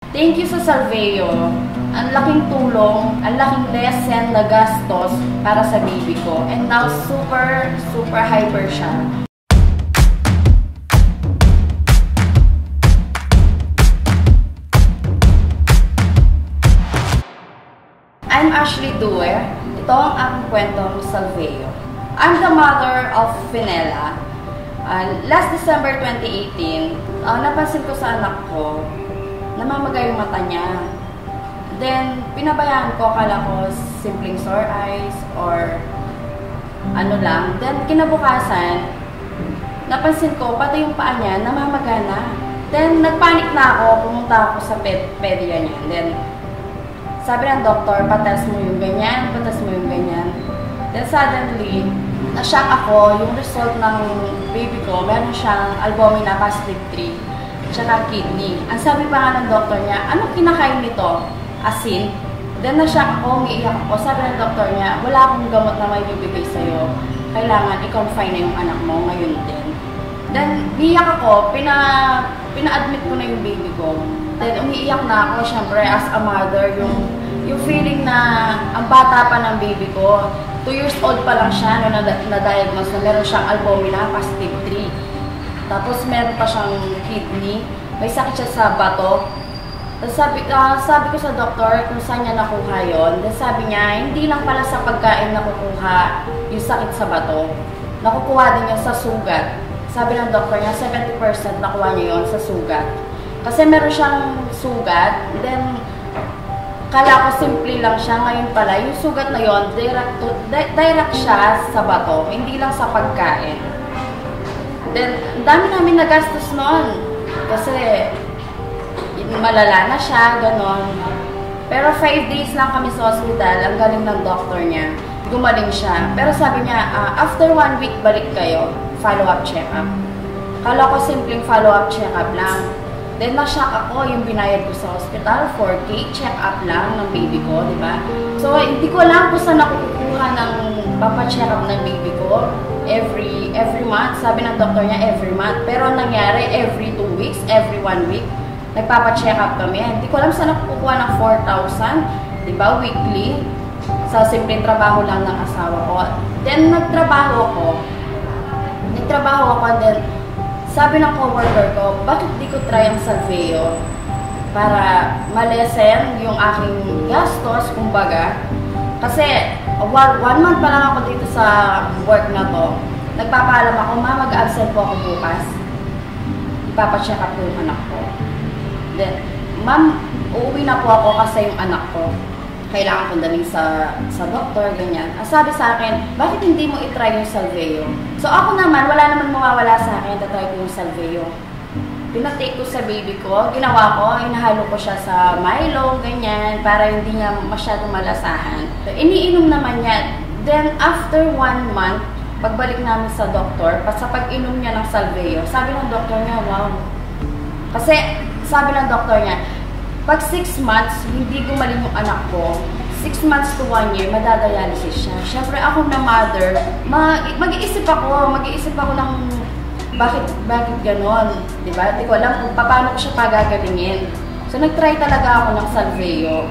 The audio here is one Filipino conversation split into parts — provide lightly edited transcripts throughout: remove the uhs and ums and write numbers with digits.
Thank you sa Salveo. Ang laking tulong, ang laking lesson na gastos para sa baby ko. And now, super hyper siya. I'm Ashley Due. Ito ang aking kwento ng Salveo. I'm the mother of Finella. Last December 2018, napansin ko sa anak ko, namamagay yung mata niya. Then, pinabayaan ko, akala ko simpleng sore eyes or ano lang. Then, kinabukasan, napansin ko, pati yung paa niya, namamaga na. Then, nagpanik na ako, pumunta ako sa pedia niya. Then, sabi ng doktor, patas mo yung ganyan, patas mo yung ganyan. Then, suddenly, na-shock ako, yung result ng baby ko, meron siyang albumina positive 3, tsaka kidney. Ang sabi pa nga ng doktor niya, anong kinakain nito? Asin. Then, na-shock ako, umiiyak ako. Sabi ng doktor niya, wala akong gamot na may bibigay sa'yo. Kailangan i-confine na yung anak mo ngayon din. Then, umiiyak ako, pina-admit ko na yung baby ko. Then, umiiyak na ako, syempre, as a mother, yung feeling na ang bata pa ng baby ko, 2 years old pa lang siya, no, na-diagnose na meron siyang albumina, positive 3. Tapos, meron pa siyang kidney, may sakit siya sa bato. Tapos sabi ko sa doktor kung saan niya nakuha yun. Then sabi niya, hindi lang pala sa pagkain nakukuha yung sakit sa bato. Nakukuha din yun sa sugat. Sabi ng doktor niya, 70% nakuha niya yun sa sugat. Kasi meron siyang sugat, then kala ko simple lang siya. Ngayon pala, yung sugat na yun, direct siya sa bato, hindi lang sa pagkain. Then, ang dami namin nagastos noon. Kasi, malala na siya, ganon. Pero 5 days lang kami sa hospital, ang galing ng doctor niya. Gumaling siya. Pero sabi niya, after 1 week, balik kayo, follow-up check-up. Kala ko simpleng follow-up check-up lang. Then, na-shock ako yung binayad ko sa hospital, 4K, check-up lang ng baby ko, di ba? So, hindi ko alam kung saan nakukuha ng papa-check-up ng baby ko. Every month, sabi ng doctor niya, every month. Pero nangyari, every 2 weeks, every 1 week. Nagpapa-check up kami. Hindi ko alam saan nakukuha ng 4,000, di ba, weekly, sa simpleng trabaho lang ng asawa ko. Then, nagtrabaho ako, then, sabi ng coworker ko, bakit di ko try ang Salveo para malesen yung aking gastos, kumbaga. Kasi, 1 month pa lang ako dito sa work na to. Nagpapaalam ako, mag-absent po ako bukas. Ipapa-check up ko yung anak ko. Then, ma'am, uuwi na po ako kasi yung anak ko, kailangan kong daling sa doktor, ganyan. Sabi sa akin, bakit hindi mo itry yung Salveo? So ako naman, wala naman mawawala sa akin, tatry ko yung Salveo. Pinatake ko sa baby ko, ginawa ko, inahalo ko siya sa Milo, ganyan, para hindi niya masyadong malasahan. So, iniinom naman niya. Then, after 1 month, pagbalik namin sa doktor, sa pag-inom niya ng Salveo, sabi ng doktor niya, wow. Kasi, sabi ng doktor niya, pag 6 months, hindi gumaling yung anak ko, 6 months to 1 year, madadialysis siya. Siyempre, ako na mother, mag-iisip ako ng bakit ganon, di ba? Di ko alam kung paano ko siya pagagalingin. So, nag-try talaga ako ng Salveo.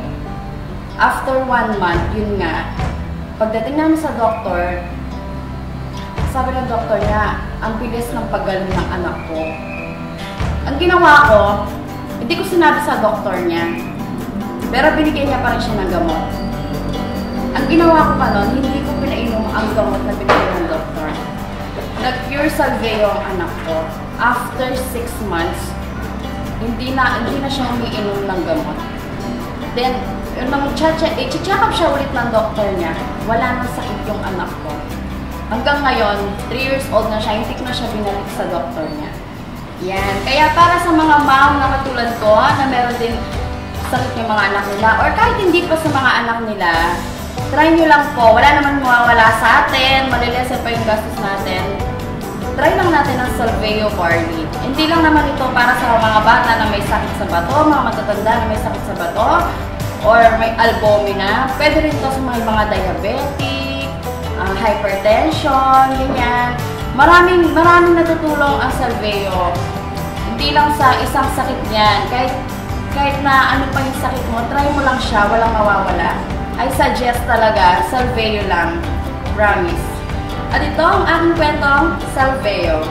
After 1 month, yun nga, pagdating namin sa doktor, sabi ng doktor niya, ang bilis ng paggaling ng anak ko. Ang ginawa ko, hindi ko sinabi sa doktor niya, pero binigyan niya pa rin siya ng gamot. Ang ginawa ko pa nun, hindi ko pinainom ang gamot na binigyan ng doktor. Nag-pure Salveo ang anak ko. After 6 months, hindi na siya umiinom ng gamot. Then, nung i-check up siya ulit ng doktor niya, wala nang sakit yung anak ko. Hanggang ngayon, 3 years old na siya, hindi ko na siya binalik sa doktor niya. Yan. Kaya para sa mga mom na katulad ko, na meron din sakit yung mga anak nila, or kahit hindi pa sa mga anak nila, try nyo lang po. Wala naman mawawala sa atin, malilesen pa yung gastos natin. Try lang natin ang Salveo Barley. Hindi lang naman ito para sa mga bata na may sakit sa bato, mga matatanda na may sakit sa bato, or may albumina. Pwede rin ito sa mga diabetic, hypertension, ganyan. Maraming natutulong ang Salveo. Hindi lang sa isang sakit niyan. Kahit kahit na ano pa yung sakit mo, try mo lang siya, walang mawawala. I suggest talaga, Salveo lang. Promise. At ito ang aking kwentong Salveo.